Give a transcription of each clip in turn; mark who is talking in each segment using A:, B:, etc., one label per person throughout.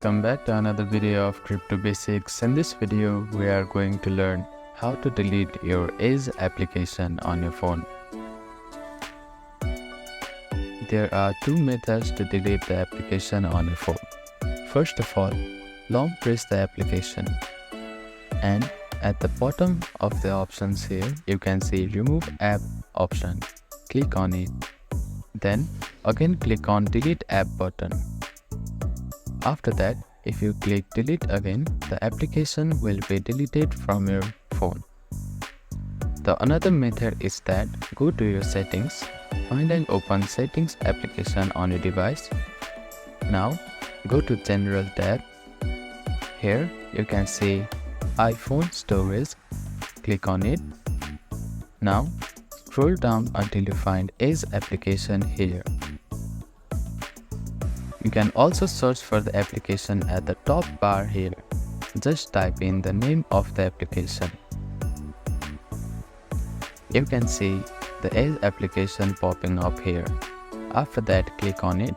A: Welcome back to another video of Crypto Basics. In this video, we are going to learn how to delete your Edge application on your phone. There are two methods to delete the application on your phone. First of all, long press the application and at the bottom of the options here, you can see Remove App option. Click on it. Then again click on Delete App button. After that, if you click delete again, the application will be deleted from your phone. The another method is that go to your settings, find and open settings application on your device. Now go to general tab. Here you can see iPhone storage. Click on it. Now scroll down until you find Edge application here. You can also search for the application at the top bar here. Just type in the name of the application. You can see the Edge application popping up here. After that, click on it.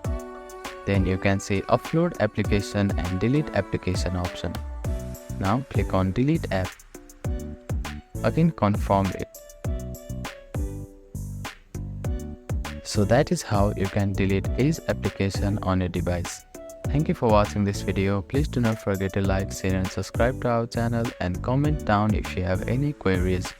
A: Then you can see Upload Application and Delete Application option. Now click on Delete App. Again confirm it. So that is how you can delete Edge application on your device. Thank you for watching this video. Please do not forget to like, share and subscribe to our channel and comment down if you have any queries.